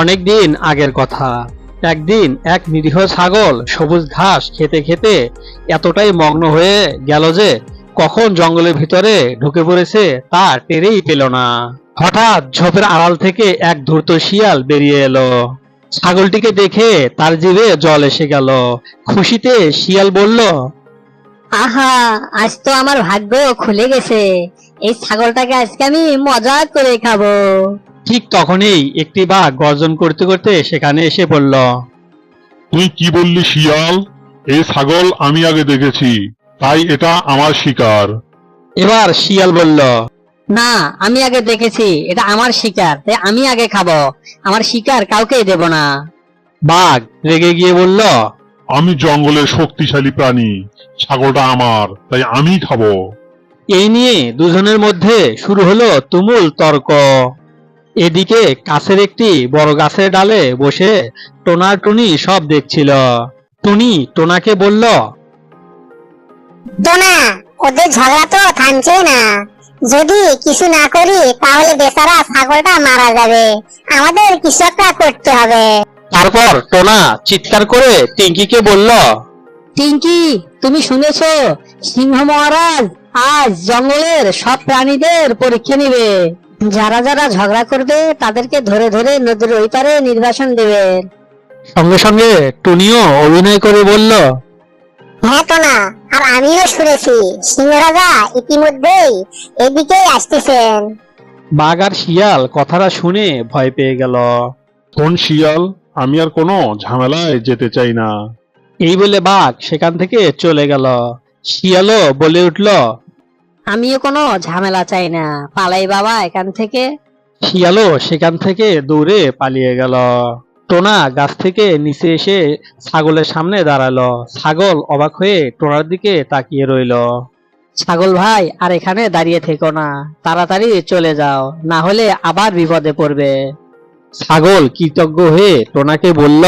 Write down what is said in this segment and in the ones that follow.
অনেকদিন আগের কথা। একদিন এক নিরীহ ছাগল সবুজ ঘাস খেতে খেতে এতটাই মগ্ন হয়ে গেল যে কখন জঙ্গলের ভিতরে ঢুকে পড়েছে তা টেরেই পেল না। হঠাৎ ঝোপের আড়াল থেকে এক ধূর্ত শিয়াল বেরিয়ে এলো। ছাগলটিকে দেখে তার জিভে জল এসে গেল। খুশিতে শিয়াল বলল, আহা, আজ তো আমার ভাগ্য খুলে গেছে। এই ছাগলটাকে আজকে আমি মজা করে খাবো। ঠিক তখনই একটি বাঘ গর্জন করতে করতে সেখানে এসে পড়ল। তুই কি বললি শিয়াল? এই ছাগল আমি আগে দেখেছি, তাই এটা আমার শিকার। এবার শিয়াল বলল, না, আমি আগে দেখেছি, এটা আমার শিকার, তাই আমি আগে খাবো। আমার শিকার কাউকে দেব না। বাঘ রেগে গিয়ে বলল, আমি জঙ্গলের শক্তিশালী প্রাণী, ছাগলটা আমার, তাই আমি খাবো। এই নিয়ে দুজনের মধ্যে শুরু হলো তুমুল তর্ক। এদিকে কাছের একটি বড় গাছের ডালে বসে টোনা টুনি সব দেখছিল। টুনি টোনাকে বলল, টোনা, ওদের ঝগড়া তো থামছে না। যদি কিছু না করি তাহলে বেচারা ছাগলটা মারা যাবে। আমাদের কিছু একটা করতে হবে। তারপর টোনা চিৎকার করে টিঙ্কিকে বলল, টিঙ্কি, তুমি শুনেছো? সিংহ মহারাজ আজ জঙ্গলের সব প্রাণীদের পরীক্ষা নিবে। যারা যারা ঝগড়া করবে তাদেরকে ধরে ধরে নদীর ওই পারে নির্বাসন দেবে। সঙ্গে সঙ্গে টুনিও অভিনয় করে বলল, হ্যাঁ টোনা, আর আমিও শুনেছি সিংহরাজা ইতিমধ্যেই এদিকেই আসতেছেন। বাঘ আর শিয়াল কথাটা শুনে ভয় পেয়ে গেল। কোন শিয়াল, আমি আর কোনো ঝামেলায় যেতে চাই না। এই বলে বাঘ সেখান থেকে চলে গেল। শিয়ালও বলে উঠল, আমিও কোনো ঝামেলা চাই না, পালাই বাবা এখান থেকে। শিয়ালও সেখান থেকে দৌড়ে পালিয়ে গেল। টোনা গাছ থেকে নিচে এসে ছাগলের সামনে দাঁড়ালো। ছাগল অবাক হয়ে টোনার দিকে তাকিয়ে রইল। ছাগল ভাই, আর এখানে দাঁড়িয়ে থেকো না, তাড়াতাড়ি চলে যাও, না হলে আবার বিপদে পড়বে। ছাগল কৃতজ্ঞ হয়ে টোনাকে বলল,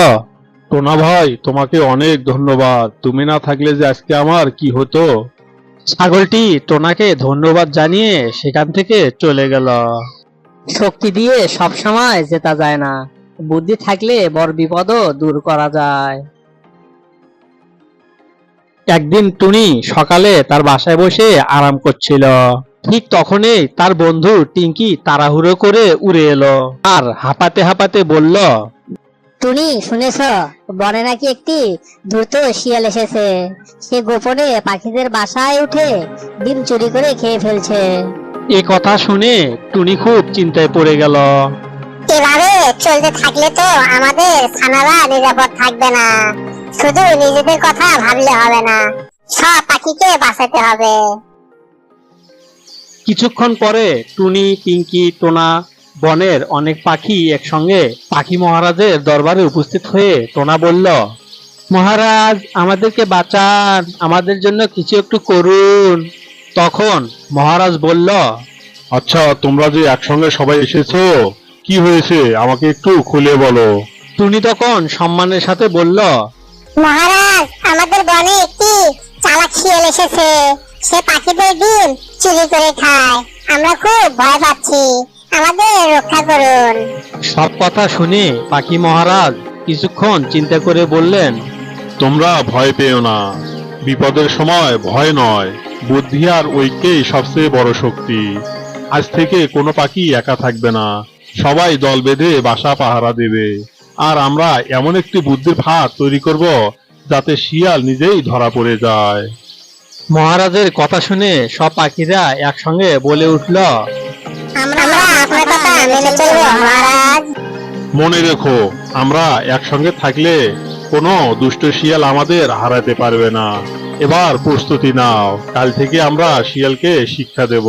টোনা ভাই, তোমাকে অনেক ধন্যবাদ। তুমি না থাকলে যে আজকে আমার কি হতো। ছাগলটি টোনাকে ধন্যবাদ জানিয়ে সেখান থেকে চলে গেল। শক্তি দিয়ে সব সময় জেতা যায় না, বুদ্ধি থাকলে বড় বিপদও দূর করা যায়। একদিন টুনি সকালে তার বাসায় বসে আরাম করছিল। ঠিক তখনই তার বন্ধু টিঙ্কি তাড়াহুড়ো করে উড়ে এলো আর হাঁপাতে হাঁপাতে বলল, টুনি, শুনেছ বনে নাকি একটি দ্রুত শিয়াল এসেছে। সে গোপনে পাখিদের বাসায় উঠে ডিম চুরি করে খেয়ে ফেলছে। এ কথা শুনে টুনি খুব চিন্তায় পড়ে গেল। এভাবে চলতে থাকলে তো আমাদের ছানারা নিরাপদ থাকবে না। শুধু নিজেদের কথা ভাবলে হবে না, সব পাখিকে বাঁচাতে হবে। কিছুক্ষণ পরে টুনি, পিঙ্কি, টোনা বনের অনেক পাখি একসঙ্গে পাখি মহারাজের দরবারে উপস্থিত হয়ে টোনা বলল, মহারাজ, আমাদেরকে বাঁচান, আমাদের জন্য কিছু একটু করুন। তখন মহারাজ বলল, আচ্ছা, তোমরা যে একসঙ্গে সবাই এসেছো, কি হয়েছে আমাকে একটু খুলে বলো। টুনি তখন সম্মানের সাথে বলল, মহারাজ, আমাদের বনে একটি চালাক শিয়াল এসেছে। সে পাখিদের ডিম চুরি করে খায়। আমরা খুব ভয় পাচ্ছি, আমাদের রক্ষা করুন। সব কথা শুনে পাখি মহারাজ কিছুক্ষণ চিন্তা করে বললেন, তোমরা ভয় পেও না। বিপদের সময় ভয় নয়, বুদ্ধি আর ঐক্যই সবচেয়ে বড় শক্তি। আজ থেকে কোনো পাখি একা থাকবে না, সবাই দল বেঁধে বাসা পাহারা দেবে। আর আমরা এমন একটি বুদ্ধির ফাঁদ তৈরি করব যাতে শিয়াল নিজেই ধরা পড়ে যায়। মহারাজের কথা শুনে সব পাখিরা একসঙ্গে বলে উঠল, আমরা আপনার কথা মেনে চলবো মহারাজ। মনে রেখো, আমরা একসঙ্গে থাকলে কোনো দুষ্ট শিয়াল আমাদের হারাতে পারবে না। এবার প্রস্তুতি নাও, কাল থেকে আমরা শিয়ালকে শিক্ষা দেব।